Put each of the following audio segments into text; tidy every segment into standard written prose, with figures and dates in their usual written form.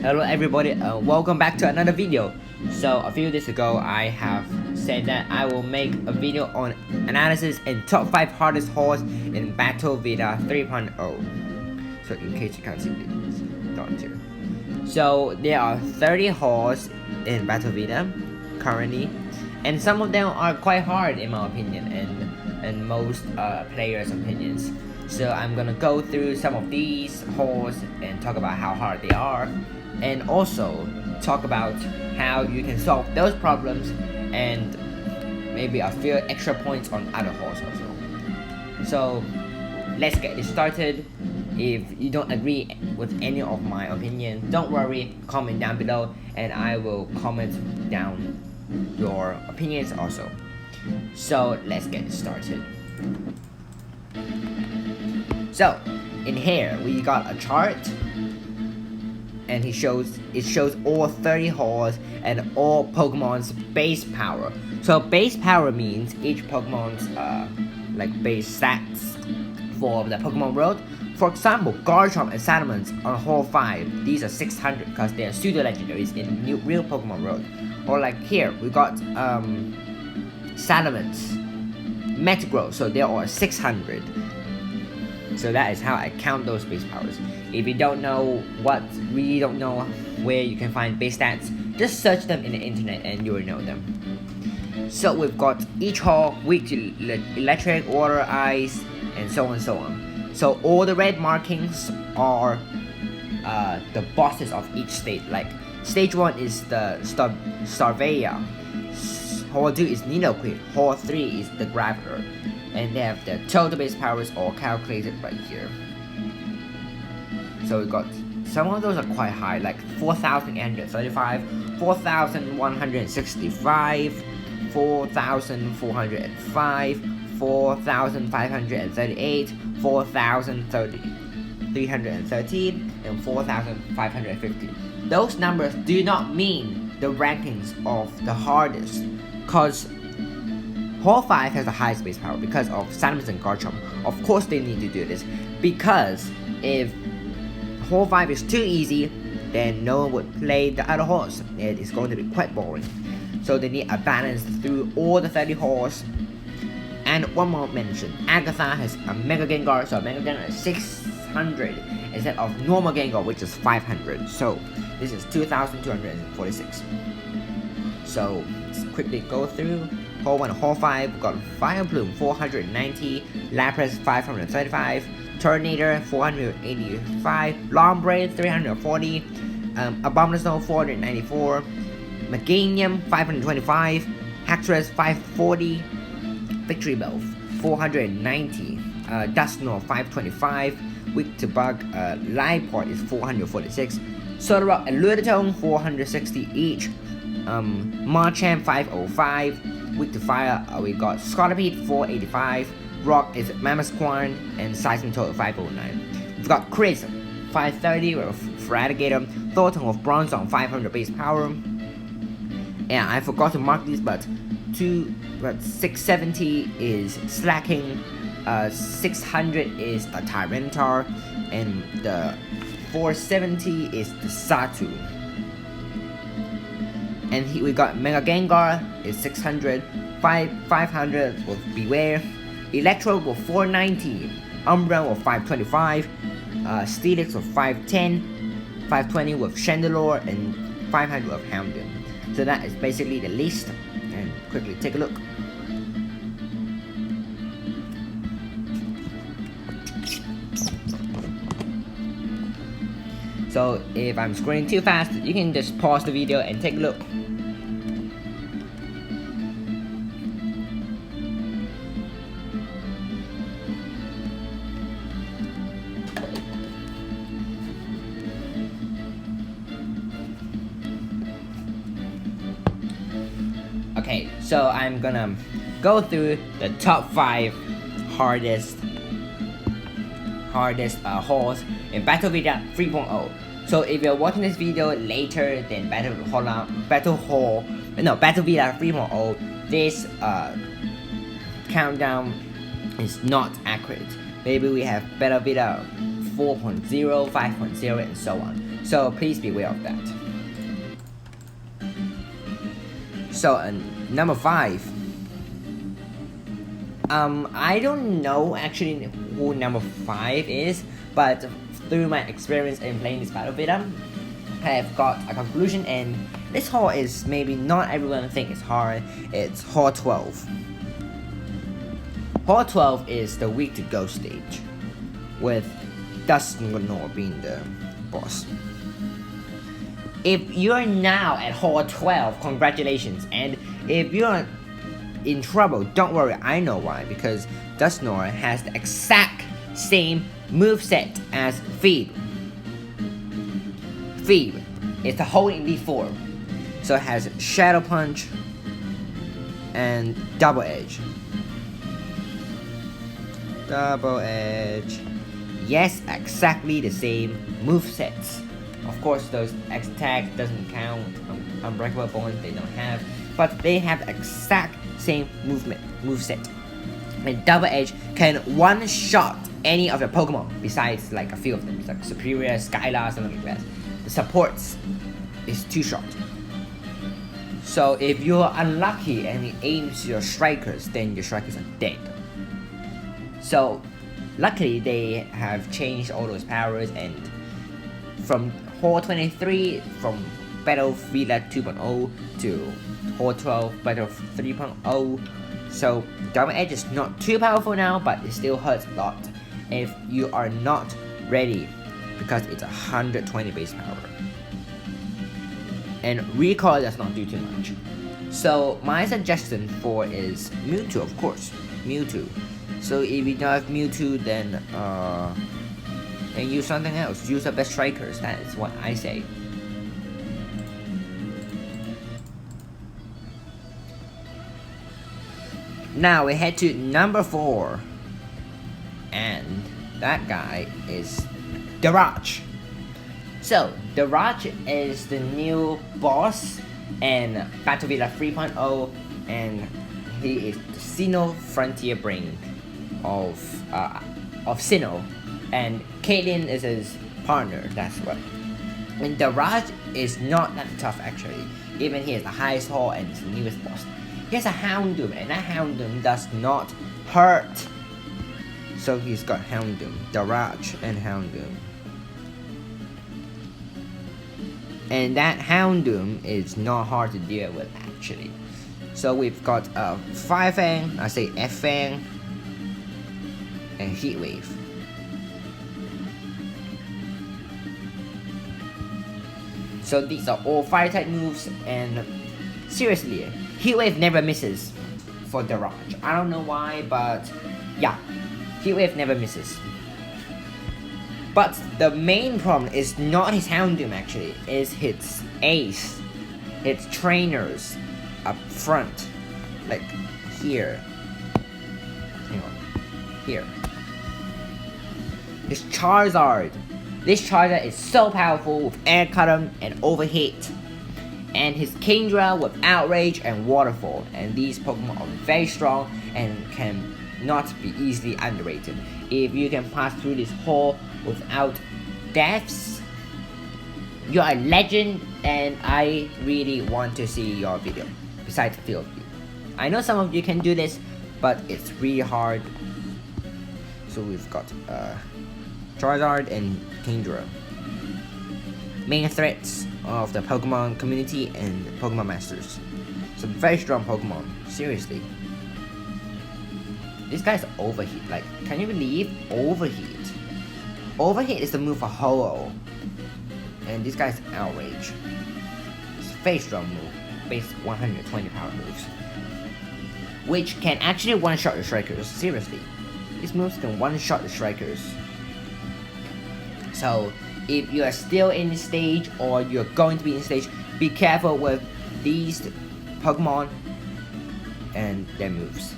Hello everybody, welcome back to another video. So a few days ago I have said that I will make a video on analysis and top 5 hardest horse in Battle Vita 3.0. So in case you can't see this, don't you. So there are 30 horse in Battle Vita currently, and some of them are quite hard in my opinion and most players' opinions. So I'm gonna go through some of these horse and talk about how hard they are, and also talk about how you can solve those problems and maybe a few extra points on other horse also. So let's get it started. If you don't agree with any of my opinion, don't worry, comment down below and I will comment down your opinions also. So let's get started. So in here we got a chart and it shows all 30 horse and all Pokemon's base power. So base power means each Pokemon's like base stats for the Pokemon world. For example, Garchomp and Salamence on Hall 5, these are 600 because they are pseudo legendaries in real Pokemon world. Or like here we got Salamence, Metagross, so they are 600. So that is how I count those base powers. If you don't know really don't know where you can find base stats, just search them in the internet and you will know them. So we've got each hall weak to electric, water, ice, and so on and so on. So all the red markings are the bosses of each state. Like stage 1 is the Starveia, Hall 2 is Nidoqueen, Hall 3 is the Graveler, and they have the total base powers all calculated right here. So we got some of those are quite high, like 4,835, 4,165, 4,405, 4,538, 4,313, and 4,550. Those numbers do not mean the rankings of the hardest, cause Hall 5 has the highest base power because of Salamence and Garchomp. Of course they need to do this, because if Hall 5 is too easy, then no one would play the other horse. It is going to be quite boring. So they need a balance through all the 30 horse. And one more mention, Agatha has a Mega Gengar, so Mega Gengar is 600 instead of normal Gengar, which is 500. So this is 2,246. So let's quickly go through. Hall 1 and Hall 5, we got Vileplume 490, Lapras 535, Tornador 485, Lombre 340, Abomasnow 494, Meganium 525, Haxorus 540, Victreebel 490, Dusknoir 525, Weak to Bug, Lieport is 446, Solrock and Ludotone 460 each, Marchand 505, Weak to Fire, we got Scottipede 485, Rock is Mamosquarn, and Seismitoad 509. We've got Chris 530 with Feraligatr, Thornton with Bronzong 500 base power. And I forgot to mark these, but 670 is Slacking, 600 is the Tyranitar, and the 470 is the Satu. And we got Mega Gengar is 600, 500 with Beware, Electro with 490, Umbreon with 525, Steelix with 510, 520 with Chandelure, and 500 with Houndoom. So that is basically the list, and quickly take a look. So if I'm scrolling too fast, you can just pause the video and take a look. Okay, so I'm gonna go through the top 5 hardest horse in Battle Vita 3.0. So if you're watching this video later than Battle Vita 3.0, this countdown is not accurate. Maybe we have Battle Vita 4.0, 5.0, and so on. So please be aware of that. So number 5. I don't know actually who number 5 is, but through my experience in playing this battle beta, I have got a conclusion, and this hall is maybe not everyone think it's hard. It's Hall 12. Hall 12 is the weak to go stage, with Dusknoir being the boss. If you're now at Hall 12, congratulations, and if you're in trouble, don't worry, I know why, because Dusknoir has the exact same moveset as Phoebe. Phoebe is the whole in V4, so it has Shadow Punch and Double Edge. Double Edge. Yes, exactly the same movesets. Of course, those X-Tag doesn't count. Unbreakable Bond they don't have, but they have exact same moveset. And Double Edge can one-shot any of your Pokemon besides like a few of them, like Superior, Skylar, something like that. The supports is 2-shot. So if you're unlucky and it aims your strikers, then your strikers are dead. So luckily they have changed all those powers, and from Hall 23, from Battle Villa 2.0 to Hall 12 Battle 3.0. So Double Edge is not too powerful now, but it still hurts a lot if you are not ready, because it's 120 base power. And recoil does not do too much. So my suggestion for is Mewtwo, of course. Mewtwo. So if you don't have Mewtwo, then use something else. Use the best strikers. That is what I say. Now we head to number 4, and that guy is Darach. So Darach is the new boss in Battle Villa 3.0, and he is the Sinnoh Frontier Brain of Sinnoh, and Caitlyn is his partner. That's what. And Darach is not that tough actually. Even he is the highest hall and is the newest boss. He has a Houndoom, and that Houndoom does not hurt. So he's got Houndoom, Darach, and Houndoom. And that Houndoom is not hard to deal with actually. So we've got Fire Fang, I say F Fang, and Heat Wave. So these are all fire type moves, and seriously, Heat Wave never misses for Darach. I don't know why, but yeah, Heat Wave never misses. But the main problem is not his Houndoom actually, is his ace, its trainers up front, like here. Hang on, here. This Charizard. This Charizard is so powerful with Air Cutter and Overheat. And his Kingdra with Outrage and Waterfall, and these Pokemon are very strong and can not be easily underrated. If you can pass through this hall without deaths, you're a legend, and I really want to see your video, besides a few of you. I know some of you can do this, but it's really hard. So we've got Charizard and Kingdra. Main threats of the Pokemon community and Pokemon Masters. Some very strong Pokemon, seriously. This guy's Overheat, like, can you believe Overheat? Overheat is the move for Ho-Oh. And this guy's Outrage. It's a very strong move, base 120 power moves. Which can actually one-shot the Strikers, seriously. These moves can one-shot the Strikers. So, if you are still in the stage or you're going to be in the stage, be careful with these Pokemon and their moves.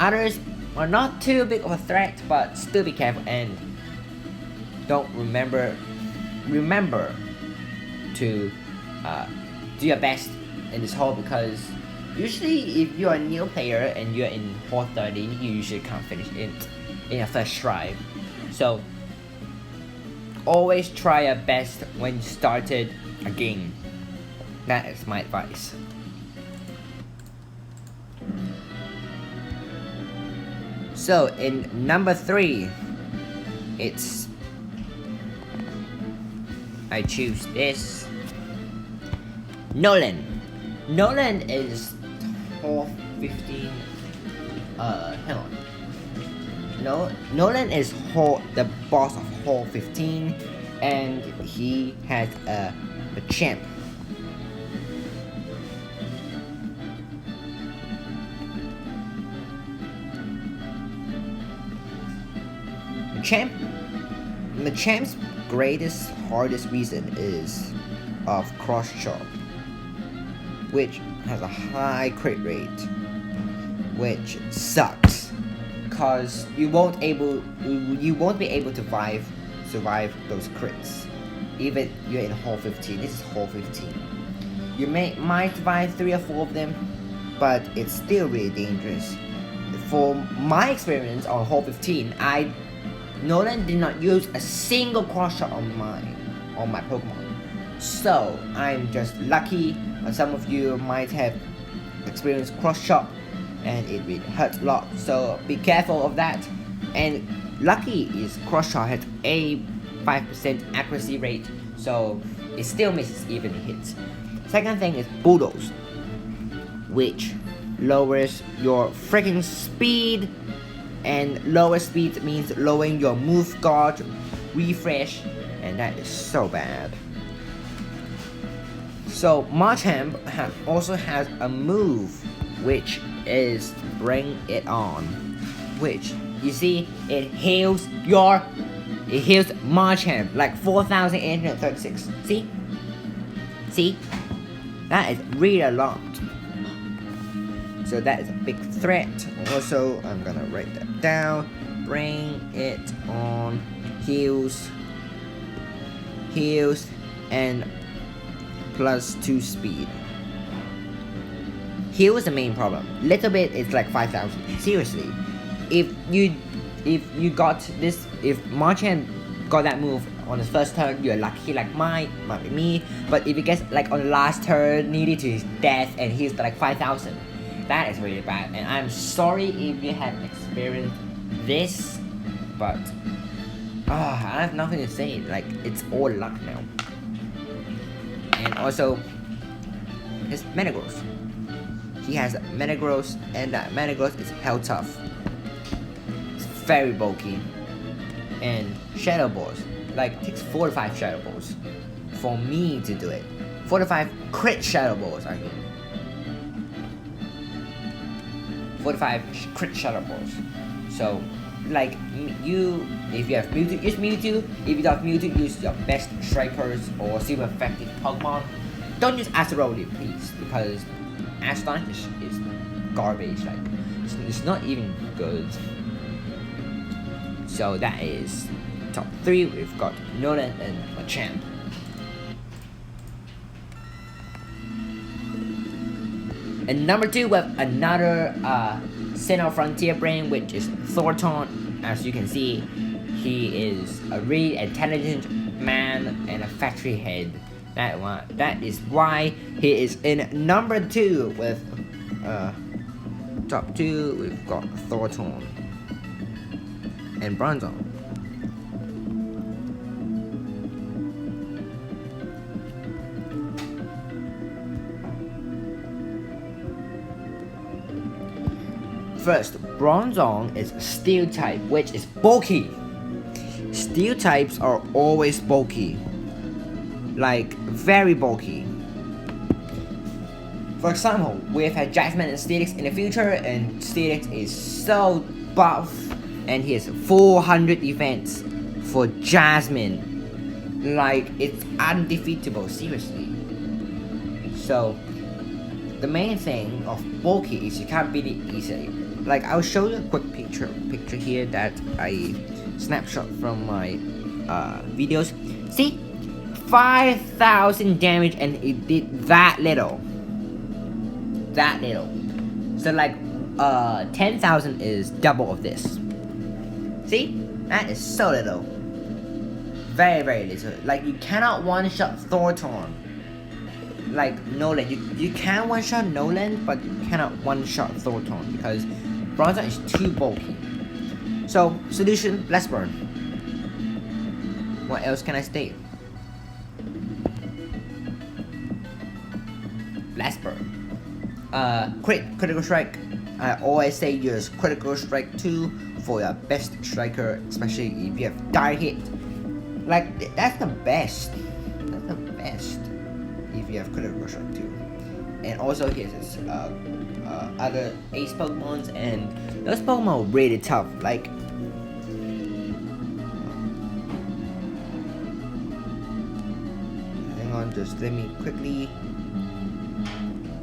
Others are not too big of a threat, but still be careful, and don't remember to do your best in this hall, because usually if you're a new player and you're in hall 30, you usually can't finish it in your first try. So always try your best when you started a game. That is my advice. So in number 3, I choose this. Nolan. Nolan is Hall 15. Hang on. No, Nolan is the boss of Hall 15, and he has a champ. The champ's hardest reason is of cross chop, which has a high crit rate, which sucks, cause you won't be able to survive those crits, even you're in Hall 15. This is Hall 15. You might survive 3 or 4 of them, but it's still really dangerous. For my experience on Hall 15, Nolan did not use a single cross shot on my Pokemon. So I'm just lucky. Some of you might have experienced cross shot and it really hurts a lot. So be careful of that. And lucky is cross shot has a 5% accuracy rate, so it still misses even hits. Second thing is Bulldoze, which lowers your freaking speed. And lower speed means lowering your move guard refresh, and that is so bad. So Machamp also has a move which is Bring It On, which you see it heals Machamp like 4,836. See, that is really a lot. So that is a big threat. Also, I'm gonna write that down. Bring It On, heals, and +2 speed. Heal is the main problem. Little bit is like 5,000. Seriously, if you got this, if Machamp got that move on his first turn, you're lucky like me. But if it gets like on the last turn, needed to his death, and he's like 5,000. That is really bad, and I'm sorry if you have experienced this, but I have nothing to say. Like, it's all luck now. And also, his Metagross. He has Metagross, and that Metagross is hell tough. It's very bulky. And Shadow Balls, like, it takes 4 to 5 Shadow Balls for me to do it. 4 to 5 crit Shadow Balls, I mean. 4 to 5 crit Shadow Balls. So, like, if you have Mewtwo, use Mewtwo. If you don't have Mewtwo, use your best strikers or super effective Pokemon. Don't use Astrology, please, because Astonish is garbage. Like, it's not even good. So that is top 3. We've got Nolan and Machamp. And number 2, we have another Sinnoh Frontier Brain, which is Thornton. As you can see, he is a really intelligent man and a factory head. That is why he is in number 2 with top 2. We've got Thornton and Bronzong. First, Bronzong is Steel type, which is bulky. Steel types are always bulky. Like, very bulky. For example, we've had Jasmine and Steelix in the future, and Steelix is so buff, and he has 400 defense for Jasmine. Like, it's undefeatable, seriously. So, the main thing of bulky is you can't beat it easily. Like, I'll show you a quick picture here that I snapshot from my videos. See, 5,000 damage, and it did that little. So like 10,000 is double of this. See, that is so little. Very, very little. Like, you cannot one-shot Thorton. Like, Nolan. You can one-shot Nolan, but you cannot one-shot Thorton because Bronzong is too bulky. So, solution, let's burn. What else can I state? Let's burn. Critical strike. I always say use critical strike 2 for your best striker, especially if you have die hit. Like, that's the best. That's the best if you have critical strike 2. And also here's this other ace Pokemons, and those Pokemon are really tough. Like, hang on, just let me quickly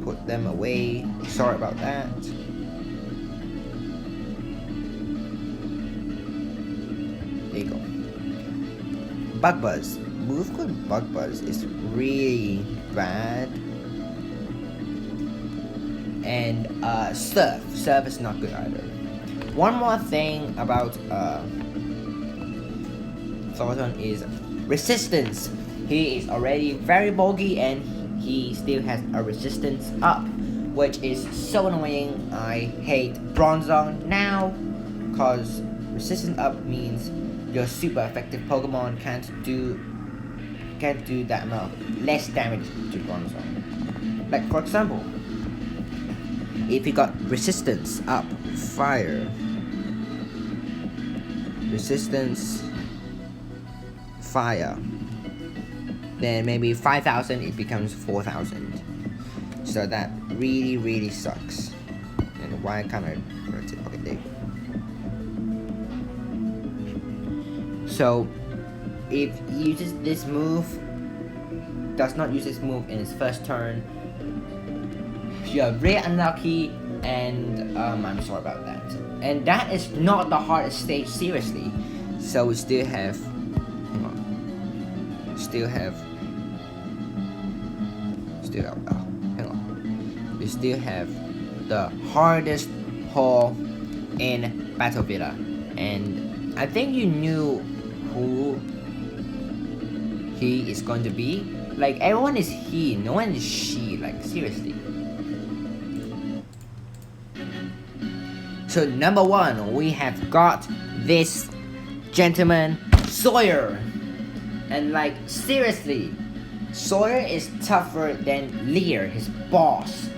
put them away. Sorry about that. There you go. Bug Buzz. Move called Bug Buzz is really bad. And Surf. Surf is not good either. One more thing about Thorton is resistance. He is already very bulky and he still has a resistance up, which is so annoying. I hate Bronzong now, cause resistance up means your super effective Pokemon can't do that amount less damage to Bronzong. Like, for example, if you got resistance up, fire, resistance, fire, then maybe 5,000 it becomes 4,000. So that really sucks. And why can't I correct it? Okay, there you go. So if he uses this move, does not use this move in his first turn, you are very unlucky, and I'm sorry about that. And that is not the hardest stage, seriously. So we still have, hang on, we still have the hardest hole in Battle Villa, and I think you knew who he is going to be. Like, everyone is he, no one is she, like, seriously. So number 1, we have got this gentleman, Sawyer. And like, seriously, Sawyer is tougher than Leer, his boss.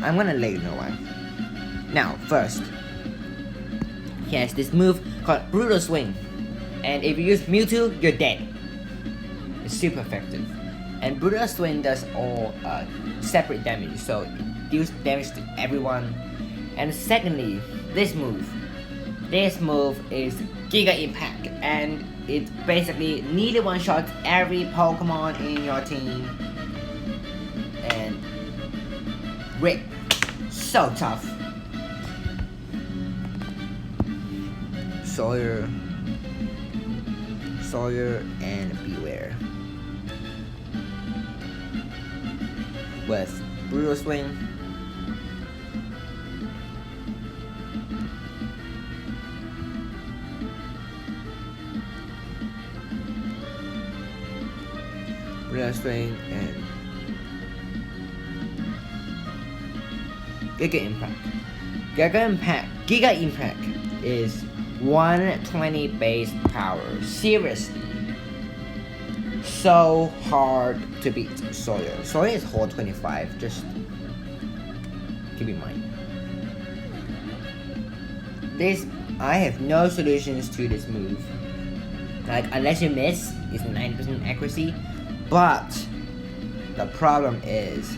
I'm gonna let you know why. Now, first, he has this move called Brutal Swing. And if you use Mewtwo, you're dead. It's super effective. And Brutal Swing does all separate damage, so it deals damage to everyone. And secondly, this move is Giga Impact, and it basically nearly one-shots every Pokemon in your team. And rip, so tough. Sawyer and Beware with Brutal Swing. Brutal Swing and Giga Impact. Giga Impact is 120 base power. Seriously. So hard to beat Sawyer. Sawyer is whole 25, just keep in mind. I have no solutions to this move. Like, unless you miss, it's 90% accuracy. But the problem is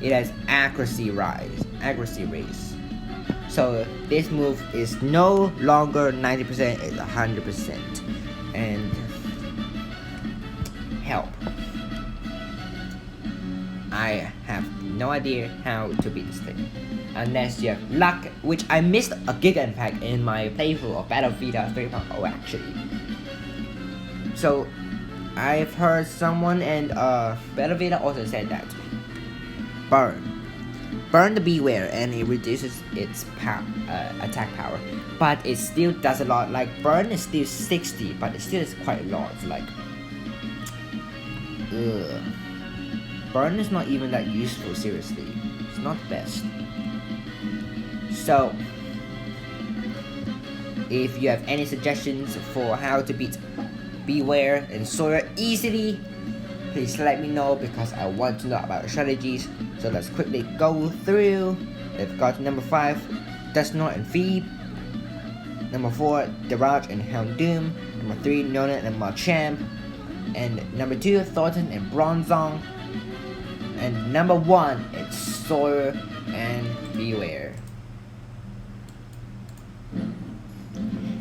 it has accuracy raise. So this move is no longer 90%, it's 100%. And help. I have no idea how to beat this thing. Unless you have luck, which I missed a Giga Impact in my playthrough of Battle Vita 3.0 actually. So I've heard someone and Battle Vita also said that. Burn. burn the Beware and it reduces its attack power, but it still does a lot. Like burn is still 60, but it still is quite a lot. Like, burn is not even that useful. Seriously, it's not the best. So, if you have any suggestions for how to beat Beware and Sawyer easily, please let me know because I want to know about the strategies. So let's quickly go through. We've got number 5, Dusknoir and Phoebe. Number 4, Daraj and Houndoom. Number 3, Nona and Machamp. And number 2, Thornton and Bronzong. And number 1, it's Sawyer and Beware.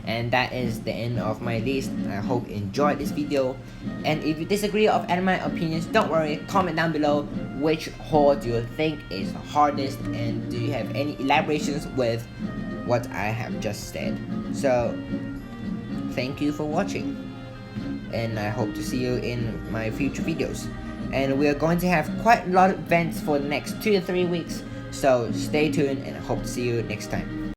And that is the end of my list. I hope you enjoyed this video. And if you disagree of any of my opinions, don't worry, comment down below which hole do you think is the hardest, and do you have any elaborations with what I have just said. So thank you for watching, and I hope to see you in my future videos. And we are going to have quite a lot of events for the next 2 to 3 weeks, so stay tuned and I hope to see you next time.